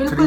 3,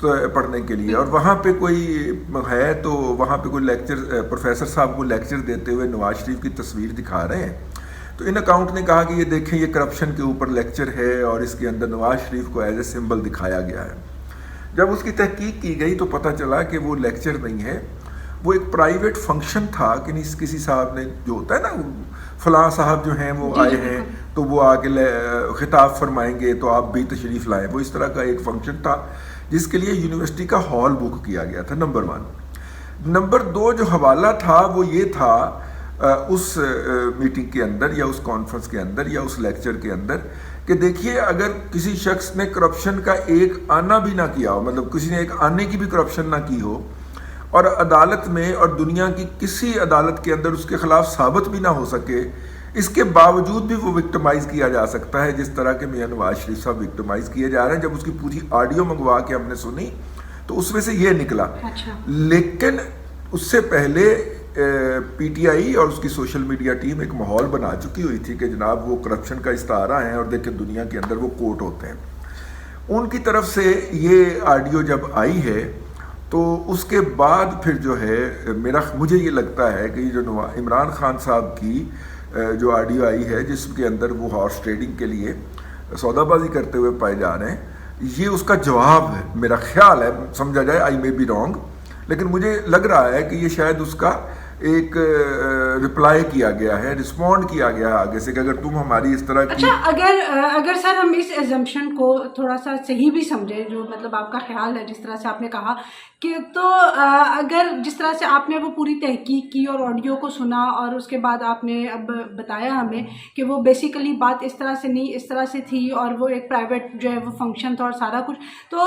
تو پڑھنے کے لیے، اور وہاں پہ کوئی ہے تو وہاں پہ کوئی لیکچر پروفیسر صاحب کو لیکچر دیتے ہوئے نواز شریف کی تصویر دکھا رہے ہیں، تو ان اکاؤنٹ نے کہا کہ یہ دیکھیں یہ کرپشن کے اوپر لیکچر ہے اور اس کے اندر نواز شریف کو ایز اے سمبل دکھایا گیا ہے۔ جب اس کی تحقیق کی گئی تو پتہ چلا کہ وہ لیکچر نہیں ہے، وہ ایک پرائیویٹ فنکشن تھا کہ کسی صاحب نے، جو ہوتا ہے نا فلاں صاحب جو ہیں وہ آئے ہیں تو وہ آگے خطاب فرمائیں گے تو آپ بھی تشریف لائیں، وہ اس طرح کا ایک فنکشن تھا جس کے لیے یونیورسٹی کا ہال بک کیا گیا تھا، نمبر 1۔ نمبر 2 جو حوالہ تھا وہ یہ تھا اس میٹنگ کے اندر یا اس کانفرنس کے اندر یا اس لیکچر کے اندر کہ دیکھیے اگر کسی شخص نے کرپشن کا ایک آنا بھی نہ کیا ہو، مطلب کسی نے ایک آنے کی بھی کرپشن نہ کی ہو، اور عدالت میں اور دنیا کی کسی عدالت کے اندر اس کے خلاف ثابت بھی نہ ہو سکے، اس کے باوجود بھی وہ وکٹمائز کیا جا سکتا ہے، جس طرح کے میاں نواز شریف صاحب وکٹمائز کیے جا رہے ہیں۔ جب اس کی پوری آڈیو منگوا کے ہم نے سنی تو اس میں سے یہ نکلا، لیکن اس سے پہلے پی ٹی آئی اور اس کی سوشل میڈیا ٹیم ایک ماحول بنا چکی ہوئی تھی کہ جناب وہ کرپشن کا استعارہ ہیں اور دیکھیں دنیا کے اندر وہ کوٹ ہوتے ہیں۔ ان کی طرف سے یہ آڈیو جب آئی ہے تو اس کے بعد پھر جو ہے مجھے یہ لگتا ہے کہ یہ جو عمران خان صاحب کی جو آڈیو آئی ہے جس کے اندر وہ ہارس ٹریڈنگ کے لیے سودا بازی کرتے ہوئے پائے جا رہے ہیں، یہ اس کا جواب ہے، میرا خیال ہے، سمجھا جائے آئی مے بی رانگ، لیکن مجھے لگ رہا ہے کہ یہ شاید اس کا ایک رپلائی کیا گیا ہے، رسپونڈ کیا گیا ہے آگے سے کہ اگر تم ہماری اس طرح کی۔ اچھا، اگر سر ہم اس ایزمپشن کو تھوڑا سا صحیح بھی سمجھے، جو مطلب آپ کا خیال ہے جس طرح سے آپ نے کہا کہ تو اگر جس طرح سے آپ نے وہ پوری تحقیق کی اور آڈیو کو سنا اور اس کے بعد آپ نے اب بتایا ہمیں کہ وہ بیسیکلی بات اس طرح سے نہیں، اس طرح سے تھی اور وہ ایک پرائیویٹ جو ہے وہ فنکشن تھا اور سارا کچھ، تو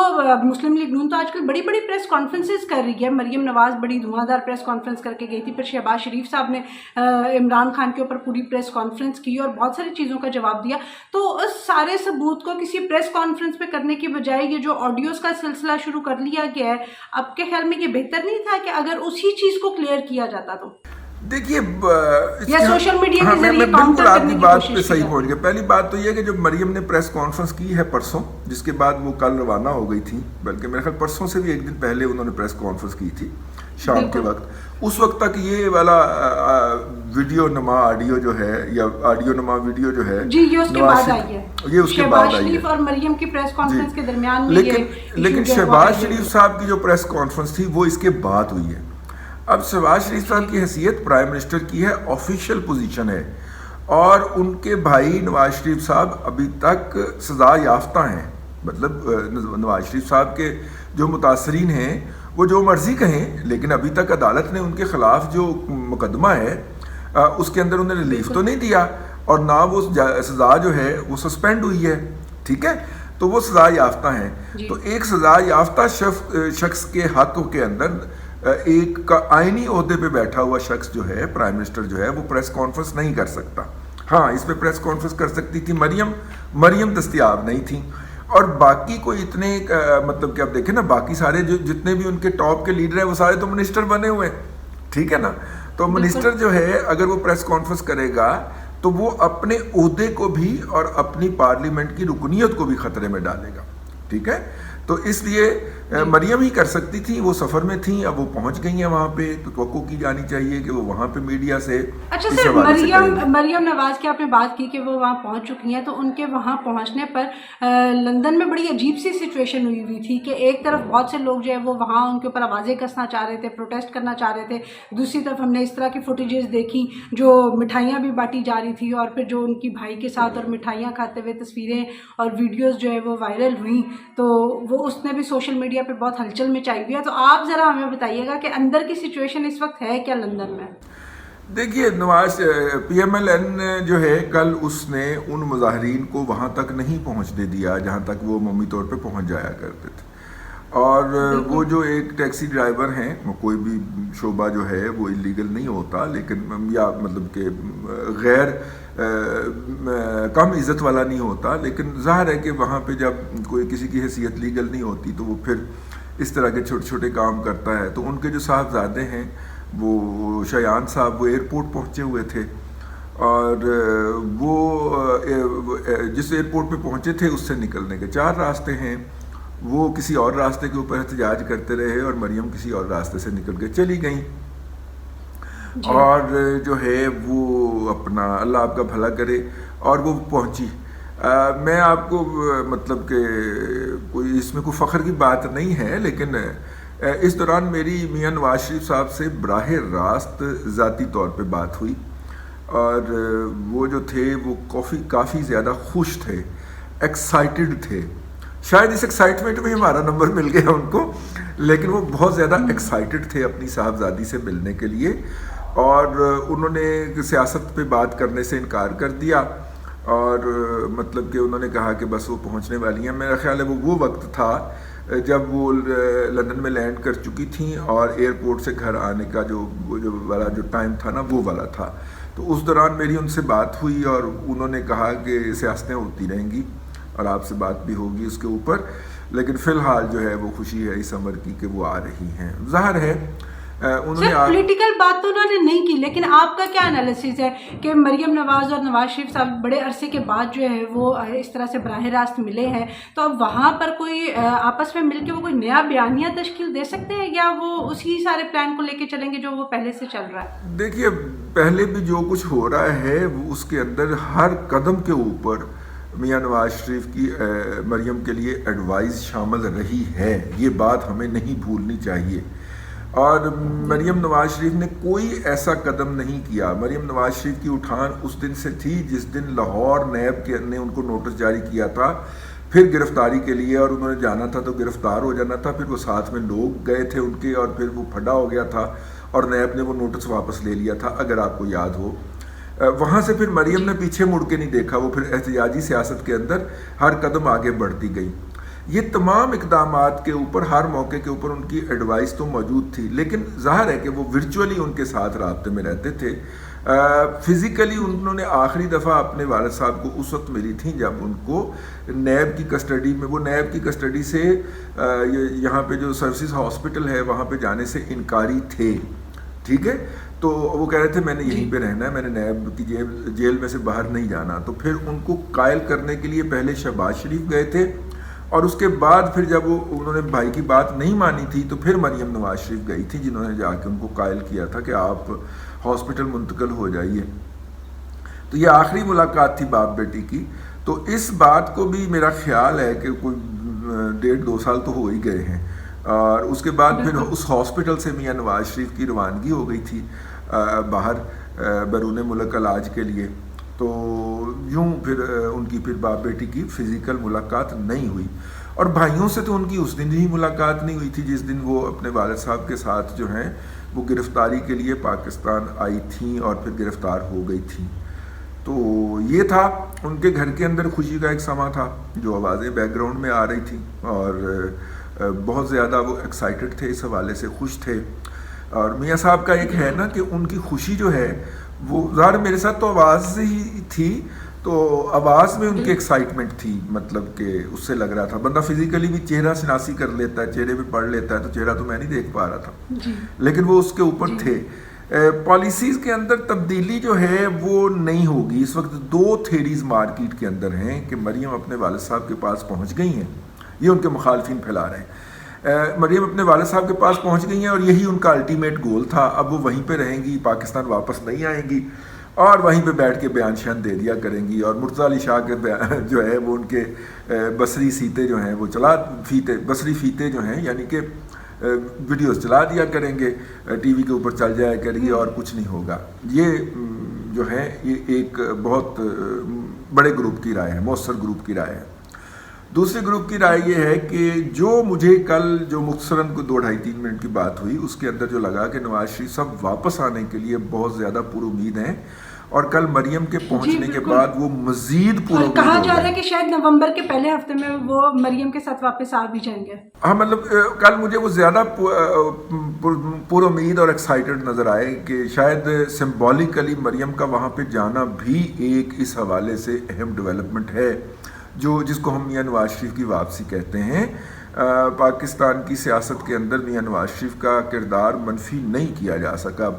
مسلم لیگ نون تو آج کل بڑی بڑی پریس کانفرنسز کر رہی ہے۔ مریم نواز بڑی دھواں دار پریس کانفرنس کر کے گئی تھی، پھر شہباز شریف صاحب نے عمران خان کے اوپر پوری پریس کانفرنس کی اور بہت ساری چیزوں کا جواب دیا۔ تو اس سارے ثبوت کو کسی پریس کانفرنس پہ کرنے کی بجائے یہ جو آڈیوز کا سلسلہ شروع کر لیا گیا ہے، آپ کے خیال میں یہ بہتر نہیں تھا کہ اگر اسی چیز کو کلیئر کیا جاتا تو؟ دیکھیے یا سوشل میڈیا کے ذریعے بالکل آپ کی بات پہ صحیح پہنچ گیا۔ پہلی بات تو یہ کہ جب مریم نے پریس کانفرنس کی ہے پرسوں، جس کے بعد وہ کل روانہ ہو گئی تھی، بلکہ میرے خیال پرسوں سے بھی ایک دن پہلے انہوں نے پریس کانفرنس کی تھی شام کے وقت، اس وقت تک یہ والا ویڈیو نما آڈیو جو ہے یا آڈیو نما ویڈیو جو ہے جی یہ اس کے بعد آئی ہے، یہ اس کے بعد آئی ہے، اور مریم کی پریس کانفرنس کے درمیان میں لیکن شہباز شریف صاحب کی جو پریس کانفرنس تھی وہ اس کے بعد ہوئی ہے۔ اب شہباز شریف صاحب کی حیثیت پرائم منسٹر کی ہے، آفیشیل پوزیشن ہے، اور ان کے بھائی نواز شریف صاحب ابھی تک سزا یافتہ ہیں، مطلب نواز شریف صاحب کے جو متاثرین ہیں وہ جو مرضی کہیں، لیکن ابھی تک عدالت نے ان کے خلاف جو مقدمہ ہے اس کے اندر انہیں ریلیف تو نہیں دیا، اور نہ وہ سزا جو ہے وہ سسپینڈ ہوئی ہے، ٹھیک ہے، تو وہ سزا یافتہ ہیں۔ تو ایک سزا یافتہ شخص کے حق کے اندر ایک آئینی عہدے پہ بیٹھا ہوا شخص جو ہے پرائم منسٹر جو ہے وہ پریس کانفرنس نہیں کر سکتا۔ ہاں اس پہ پریس کانفرنس کر سکتی تھی مریم دستیاب نہیں تھی، اور باقی کوئی اتنے مطلب کہ آپ دیکھیں نا باقی سارے جو جتنے بھی ان کے ٹاپ کے لیڈر ہیں وہ سارے تو منسٹر بنے ہوئے ہیں، ٹھیک ہے نا، تو منسٹر جو ہے اگر وہ پریس کانفرنس کرے گا تو وہ اپنے عہدے کو بھی اور اپنی پارلیمنٹ کی رکنیت کو بھی خطرے میں ڈالے گا، ٹھیک ہے، تو اس لیے مریم ہی کر سکتی تھی، وہ سفر میں تھیں، اب وہ پہنچ گئی ہیں وہاں پہ، تو توقع کی جانی چاہیے کہ وہ وہاں پہ میڈیا سے۔ اچھا سر، مریم نواز کی آپ نے بات کی کہ وہ وہاں پہنچ چکی ہیں، تو ان کے وہاں پہنچنے پر لندن میں بڑی عجیب سی سچویشن ہوئی تھی کہ ایک طرف بہت سے لوگ جو ہے وہ وہاں ان کے اوپر آوازیں کسنا چاہ رہے تھے، پروٹیسٹ کرنا چاہ رہے تھے، دوسری طرف ہم نے اس طرح کی فوٹیجز دیکھی جو مٹھائیاں بھی بانٹی جا رہی تھی، اور پھر جو ان کی بھائی کے ساتھ اور مٹھائیاں کھاتے ہوئے تصویریں اور ویڈیوز جو ہے وہ وائرل ہوئیں، تو وہ اس نے بھی سوشل میڈیا پہ بہت ہلچل مچائی ہوئی ہے۔ تو آپ ذرا ہمیں بتائیے گا کہ اندر کی سچویشن اس وقت ہے کیا لندن میں؟ دیکھیے نواز پی ایم ایل این جو ہے کل اس نے ان مظاہرین کو وہاں تک نہیں پہنچنے دیا جہاں تک وہ عمومی طور پہ پہنچ جایا کرتے تھے، اور وہ جو ایک ٹیکسی ڈرائیور ہیں، کوئی بھی شعبہ جو ہے وہ انلیگل نہیں ہوتا، لیکن یا مطلب کہ غیر کم عزت والا نہیں ہوتا، لیکن ظاہر ہے کہ وہاں پہ جب کوئی کسی کی حیثیت لیگل نہیں ہوتی تو وہ پھر اس طرح کے چھوٹے چھوٹے کام کرتا ہے۔ تو ان کے جو صاحبزادے ہیں وہ شایان صاحب وہ ایئرپورٹ پہنچے ہوئے تھے، اور وہ جس ایئرپورٹ پہ پہنچے تھے اس سے نکلنے کے 4 راستے ہیں، وہ کسی اور راستے کے اوپر احتجاج کرتے رہے اور مریم کسی اور راستے سے نکل کے چلی گئیں. اور جو ہے وہ اپنا اللہ آپ کا بھلا کرے اور وہ پہنچی. میں آپ کو مطلب کہ کوئی اس میں کوئی فخر کی بات نہیں ہے، لیکن اس دوران میری میاں نواز شریف صاحب سے براہ راست ذاتی طور پہ بات ہوئی، اور وہ جو تھے وہ کافی زیادہ خوش تھے، ایکسائٹڈ تھے. شاید اس ایکسائٹمنٹ میں ہمارا نمبر مل گیا ان کو، لیکن وہ بہت زیادہ ایکسائٹڈ تھے اپنی صاحبزادی سے ملنے کے لیے، اور انہوں نے سیاست پہ بات کرنے سے انکار کر دیا، اور مطلب کہ انہوں نے کہا کہ بس وہ پہنچنے والی ہیں. میرا خیال ہے وہ وقت تھا جب وہ لندن میں لینڈ کر چکی تھیں اور ایئرپورٹ سے گھر آنے کا جو ٹائم تھا نا وہ والا تھا. تو اس دوران میری ان سے بات ہوئی اور انہوں نے کہا کہ سیاستیں ہوتی رہیں گی اور آپ سے بات بھی ہوگی اس کے اوپر، لیکن فی الحال جو ہے وہ خوشی ہے اس عمر کی کہ وہ آ رہی ہیں. ظاہر ہے انہوں نے پولیٹیکل بات تو انہوں نے نہیں کی، لیکن آپ کا کیا انالیسس ہے کہ مریم نواز اور نواز شریف صاحب بڑے عرصے کے بعد جو ہے وہ اس طرح سے براہ راست ملے ہیں، تو اب وہاں پر کوئی آپس میں مل کے وہ کوئی نیا بیانیہ تشکیل دے سکتے ہیں، یا وہ اسی سارے پلان کو لے کے چلیں گے جو وہ پہلے سے چل رہا ہے؟ دیکھیے، پہلے بھی جو کچھ ہو رہا ہے اس کے اندر ہر قدم کے اوپر میاں نواز شریف کی مریم کے لیے ایڈوائز شامل رہی ہے. یہ بات ہمیں نہیں بھولنی چاہیے. اور مریم نواز شریف نے کوئی ایسا قدم نہیں کیا. مریم نواز شریف کی اٹھان اس دن سے تھی جس دن لاہور نیب نے ان کو نوٹس جاری کیا تھا پھر گرفتاری کے لیے، اور انہوں نے جانا تھا تو گرفتار ہو جانا تھا. پھر وہ ساتھ میں لوگ گئے تھے ان کے، اور پھر وہ پھڈا ہو گیا تھا اور نیب نے وہ نوٹس واپس لے لیا تھا، اگر آپ کو یاد ہو. وہاں سے پھر مریم نے پیچھے مڑ کے نہیں دیکھا، وہ پھر احتجاجی سیاست کے اندر ہر قدم آگے بڑھتی گئی. یہ تمام اقدامات کے اوپر ہر موقع کے اوپر ان کی ایڈوائس تو موجود تھی، لیکن ظاہر ہے کہ وہ ورچولی ان کے ساتھ رابطے میں رہتے تھے. فزیکلی انہوں نے آخری دفعہ اپنے والد صاحب کو اس وقت ملی تھیں جب ان کو نیب کی کسٹڈی میں، وہ نیب کی کسٹڈی سے یہاں پہ جو سروسز ہاسپٹل ہے وہاں پہ جانے سے انکاری تھے. ٹھیک ہے، تو وہ کہہ رہے تھے میں نے یہیں پہ رہنا ہے، میں نے نیب کی جیل میں سے باہر نہیں جانا. تو پھر ان کو قائل کرنے کے لیے پہلے شہباز شریف گئے تھے، اور اس کے بعد پھر جب انہوں نے بھائی کی بات نہیں مانی تھی تو پھر مریم نواز شریف گئی تھی، جنہوں نے جا کے ان کو قائل کیا تھا کہ آپ ہاسپٹل منتقل ہو جائیے. تو یہ آخری ملاقات تھی باپ بیٹی کی. تو اس بات کو بھی میرا خیال ہے کہ کوئی 1.5-2 سال تو ہو ہی گئے ہیں. اور اس کے بعد پھر اس ہاسپٹل سے میاں نواز شریف کی روانگی ہو گئی تھی باہر بیرون ملک علاج کے لیے. تو یوں پھر ان کی پھر باپ بیٹی کی فزیکل ملاقات نہیں ہوئی. اور بھائیوں سے تو ان کی اس دن ہی ملاقات نہیں ہوئی تھی جس دن وہ اپنے والد صاحب کے ساتھ جو ہیں وہ گرفتاری کے لیے پاکستان آئی تھیں اور پھر گرفتار ہو گئی تھیں. تو یہ تھا ان کے گھر کے اندر خوشی کا ایک سما تھا، جو آوازیں بیک گراؤنڈ میں آ رہی تھیں، اور بہت زیادہ وہ ایکسائٹڈ تھے، اس حوالے سے خوش تھے. اور میاں صاحب کا ایک ہے نا کہ ان کی خوشی جو ہے وہ ظاہر میرے ساتھ تو آواز ہی تھی، تو آواز میں ان کی ایکسائٹمنٹ تھی، مطلب کہ اس سے لگ رہا تھا. بندہ فزیکلی بھی چہرہ شناسی کر لیتا ہے، چہرے پہ پڑھ لیتا ہے، تو چہرہ تو میں نہیں دیکھ پا رہا تھا، لیکن وہ اس کے اوپر تھے. پالیسیز کے اندر تبدیلی جو ہے وہ نہیں ہوگی. اس وقت 2 تھیریز مارکیٹ کے اندر ہیں کہ مریم اپنے والد صاحب کے پاس پہنچ گئی ہیں، یہ ان کے مخالفین پھیلا رہے ہیں. مریم اپنے والد صاحب کے پاس پہنچ گئی ہیں اور یہی ان کا الٹیمیٹ گول تھا. اب وہ وہیں پہ رہیں گی، پاکستان واپس نہیں آئیں گی، اور وہیں پہ بیٹھ کے بیان شان دے دیا کریں گی. اور مرتضیٰ علی شاہ کے جو ہے وہ ان کے بصری سیتے جو ہیں وہ بصری فیتے جو ہیں، یعنی کہ ویڈیوز چلا دیا کریں گے، ٹی وی کے اوپر چل جائے کریں گے، اور کچھ نہیں ہوگا. یہ جو ہے یہ ایک بہت بڑے گروپ کی رائے ہے، مؤثر گروپ کی رائے ہے. دوسرے گروپ کی رائے یہ ہے کہ جو مجھے کل جو مختصراً کو 2-2.5-3 منٹ کی بات ہوئی اس کے اندر جو لگا کہ نواز شریف صاحب واپس آنے کے لیے بہت زیادہ پر امید ہیں، اور کل مریم کے پہنچنے کے بعد وہ مزید پر امید کہا جا رہا ہے کہ شاید نومبر کے پہلے ہفتے میں وہ مریم کے ساتھ واپس آ بھی جائیں گے. ہاں، مطلب کل مجھے وہ زیادہ پر امید اور ایکسائٹڈ نظر آئے کہ شاید سمبولیکلی مریم کا وہاں پہ جانا بھی ایک اس حوالے سے اہم ڈیولپمنٹ ہے، جس کو ہم میاں نواز شریف کی واپسی کہتے ہیں. پاکستان کی سیاست کے اندر میاں نواز شریف کا کردار منفی نہیں کیا جا سکا.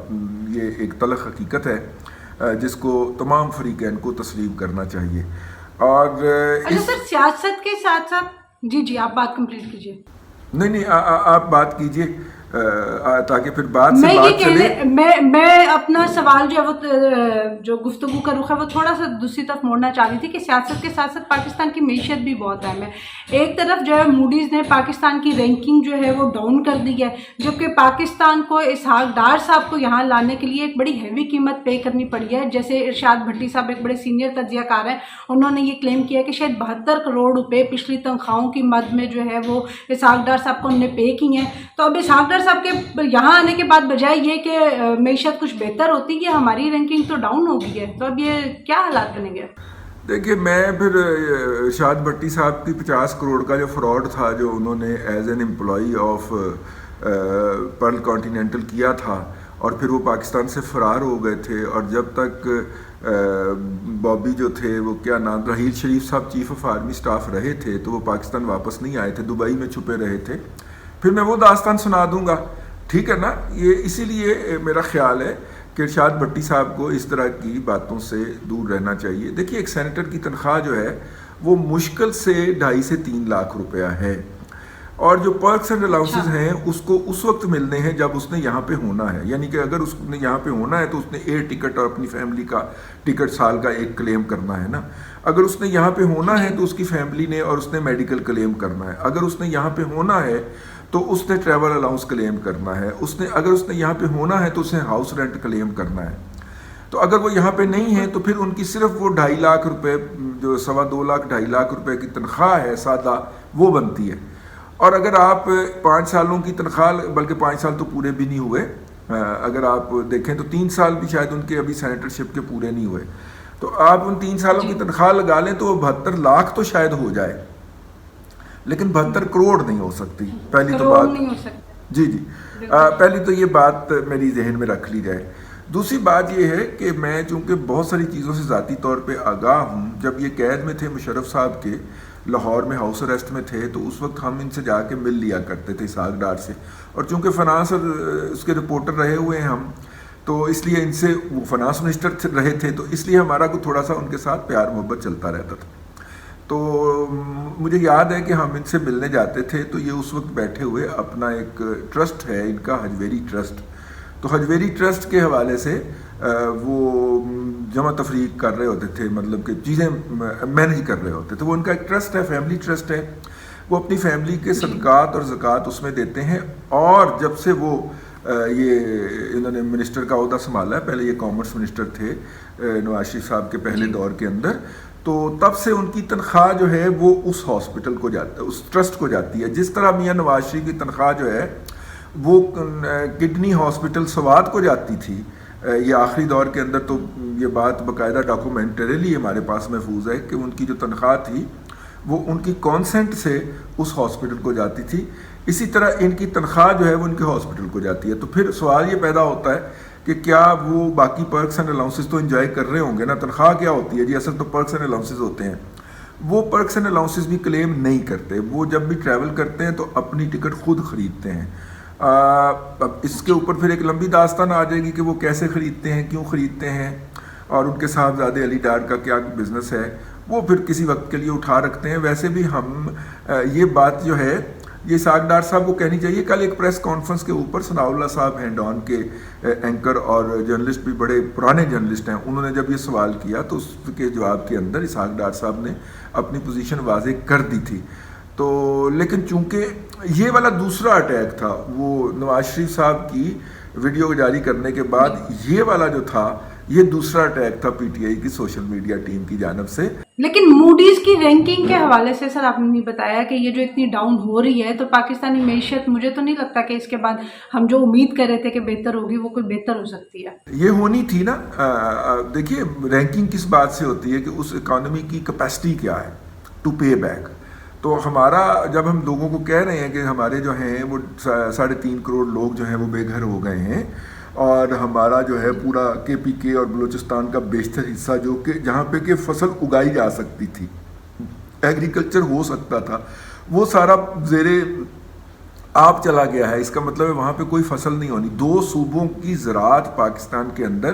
یہ ایک تلخ حقیقت ہے جس کو تمام فریقین کو تسلیم کرنا چاہیے. اور اچھا سر، سیاست کے ساتھ ساتھ جی آپ بات کمپلیٹ کیجیے. نہیں آپ بات کیجیے تاکہ پھر بات سے میں بات یہ چلے. میں اپنا سوال جو ہے وہ جو گفتگو کا رخ ہے وہ تھوڑا سا دوسری طرف موڑنا چاہ رہی تھی کہ سیاست کے ساتھ ساتھ پاکستان کی معیشت بھی بہت اہم ہے. ایک طرف جو ہے موڈیز نے پاکستان کی رینکنگ جو ہے وہ ڈاؤن کر دی ہے، جبکہ پاکستان کو اسحاق ڈار صاحب کو یہاں لانے کے لیے ایک بڑی ہیوی قیمت پے کرنی پڑی ہے. جیسے ارشاد بھٹی صاحب ایک بڑے سینئر تجزیہ کار ہیں، انہوں نے یہ کلیم کیا کہ شاید 72 کروڑ روپے پچھلی تنخواہوں کی مد میں جو ہے وہ اسحاق ڈار صاحب کو ہم نے پے کی ہیں. تو اب اسحاق ڈار صاحب کے یہاں آنے کے بعد بجائے یہ کہ معیشت کچھ بہتر ہوتی ہے، ہماری رینکنگ تو ڈاؤن ہو گئی ہے. تو اب یہ کیا حالات بنیں گے؟ دیکھیے میں پھر ارشاد بھٹی صاحب کی 50 کروڑ کا جو فراڈ تھا جو انہوں نے as an employee of Pearl Continental کیا تھا اور پھر وہ پاکستان سے فرار ہو گئے تھے، اور جب تک بابی جو تھے وہ کیا نام رحیل شریف صاحب چیف آف آرمی سٹاف رہے تھے تو وہ پاکستان واپس نہیں آئے تھے، دبئی میں چھپے رہے تھے. پھر میں وہ داستان سنا دوں گا، ٹھیک ہے نا. یہ اسی لیے میرا خیال ہے کہ ارشاد بھٹی صاحب کو اس طرح کی باتوں سے دور رہنا چاہیے. دیکھیے ایک سینیٹر کی تنخواہ جو ہے وہ مشکل سے 2.5 سے 3 لاکھ روپیہ ہے، اور جو پرکس اینڈ الاؤنسز ہیں اس کو اس وقت ملنے ہیں جب اس نے یہاں پہ ہونا ہے. یعنی کہ اگر اس نے یہاں پہ ہونا ہے تو اس نے ایئر ٹکٹ اور اپنی فیملی کا ٹکٹ سال کا ایک کلیم کرنا ہے نا. اگر اس نے یہاں پہ ہونا ہے تو اس کی فیملی نے اور اس نے میڈیکل کلیم کرنا ہے. اگر اس نے یہاں پہ ہونا ہے تو اس نے ٹریول الاؤنس کلیم کرنا ہے. اگر اس نے یہاں پہ ہونا ہے تو اسے ہاؤس رینٹ کلیم کرنا ہے. تو اگر وہ یہاں پہ نہیں ہے تو پھر ان کی صرف وہ 2.5 لاکھ روپے جو 2.25 لاکھ 2.5 لاکھ روپے کی تنخواہ ہے سادہ وہ بنتی ہے. اور اگر آپ 5 سالوں کی تنخواہ، بلکہ 5 سال تو پورے بھی نہیں ہوئے، اگر آپ دیکھیں تو 3 سال بھی شاید ان کے ابھی سینیٹرشپ کے پورے نہیں ہوئے، تو آپ ان 3 سالوں کی تنخواہ لگا لیں تو وہ 72 لاکھ تو شاید ہو جائے، لیکن 72 کروڑ نہیں ہو سکتی. پہلی تو بات جی پہلی تو یہ بات میری ذہن میں رکھ لی جائے. دوسری بات یہ ہے کہ میں چونکہ بہت ساری چیزوں سے ذاتی طور پہ آگاہ ہوں. جب یہ قید میں تھے مشرف صاحب کے، لاہور میں ہاؤس اریسٹ میں تھے، تو اس وقت ہم ان سے جا کے مل لیا کرتے تھے اسحاق ڈار سے، اور چونکہ فنانس اور اس کے رپورٹر رہے ہوئے ہیں ہم، تو اس لیے ان سے وہ فنانس منسٹر رہے تھے، تو اس لیے ہمارا کو تھوڑا سا ان کے ساتھ پیار محبت چلتا رہتا تھا. تو مجھے یاد ہے کہ ہم ان سے ملنے جاتے تھے تو یہ اس وقت بیٹھے ہوئے اپنا ایک ٹرسٹ ہے ان کا، حجویری ٹرسٹ، تو حجویری ٹرسٹ کے حوالے سے وہ جمع تفریق کر رہے ہوتے تھے، مطلب کہ چیزیں مینیج کر رہے ہوتے تھے. وہ ان کا ایک ٹرسٹ ہے، فیملی ٹرسٹ ہے. وہ اپنی فیملی کے صدقات اور زکوٰۃ اس میں دیتے ہیں. اور جب سے وہ یہ انہوں نے منسٹر کا عہدہ سنبھالا ہے، پہلے یہ کامرس منسٹر تھے نواز شریف صاحب کے پہلے دور کے اندر، تو تب سے ان کی تنخواہ جو ہے وہ اس ہاسپٹل کو جاتا ہے، اس ٹرسٹ کو جاتی ہے. جس طرح میاں نواز شریف کی تنخواہ جو ہے وہ کڈنی ہاسپٹل سوات کو جاتی تھی. یہ آخری دور کے اندر تو یہ بات باقاعدہ ڈاکومنٹریلی ہمارے پاس محفوظ ہے کہ ان کی جو تنخواہ تھی وہ ان کی کانسنٹ سے اس ہاسپٹل کو جاتی تھی. اسی طرح ان کی تنخواہ جو ہے وہ ان کے ہاسپٹل کو جاتی ہے. تو پھر سوال یہ پیدا ہوتا ہے کہ کیا وہ باقی پرکس اینڈ الاؤنسز تو انجوائے کر رہے ہوں گے نا. تنخواہ کیا ہوتی ہے جی؟ اصل تو پرکس اینڈ الاؤنسز ہوتے ہیں. وہ پرکس اینڈ الاؤنسز بھی کلیم نہیں کرتے. وہ جب بھی ٹریول کرتے ہیں تو اپنی ٹکٹ خود خریدتے ہیں. اب اس کے اوپر پھر ایک لمبی داستان آ جائے گی کہ وہ کیسے خریدتے ہیں، کیوں خریدتے ہیں، اور ان کے صاحبزادے علی ڈار کا کیا بزنس ہے، وہ پھر کسی وقت کے لیے اٹھا رکھتے ہیں. ویسے بھی ہم یہ بات جو ہے یہ اسحاق ڈار صاحب کو کہنی چاہیے. کل ایک پریس کانفرنس کے اوپر ثناء اللہ صاحب ہینڈ آن کے اینکر اور جرنلسٹ بھی بڑے پرانے جرنلسٹ ہیں، انہوں نے جب یہ سوال کیا تو اس کے جواب کے اندر اسحاق ڈار صاحب نے اپنی پوزیشن واضح کر دی تھی. تو لیکن چونکہ یہ والا دوسرا اٹیک تھا، وہ نواز شریف صاحب کی ویڈیو جاری کرنے کے بعد، یہ والا جو تھا یہ دوسرا اٹیک تھا پی ٹی آئی کی سوشل میڈیا ٹیم کی جانب سے. لیکن موڈیز کی رینکنگ کے حوالے سے سر آپ نے نہیں بتایا کہ یہ جو اتنی ڈاؤن ہو رہی ہے تو پاکستانی معیشت، مجھے تو نہیں لگتا کہ اس کے بعد ہم جو امید کر رہے تھے کہ بہتر ہوگی وہ کوئی بہتر ہو سکتی ہے. یہ ہونی تھی نا. دیکھیے رینکنگ کس بات سے ہوتی ہے کہ اس اکانومی کی کیپیسٹی کیا ہے ٹو پے بیک. تو ہمارا جب ہم لوگوں کو کہہ رہے ہیں کہ ہمارے جو ہیں وہ 3.5 کروڑ لوگ جو ہیں وہ بے گھر ہو گئے ہیں، اور ہمارا جو ہے پورا کے پی کے اور بلوچستان کا بیشتر حصہ جو کہ جہاں پہ کہ فصل اگائی جا سکتی تھی، ایگریکلچر ہو سکتا تھا، وہ سارا زیر آپ چلا گیا ہے. اس کا مطلب ہے وہاں پہ کوئی فصل نہیں ہونی. 2 صوبوں کی زراعت پاکستان کے اندر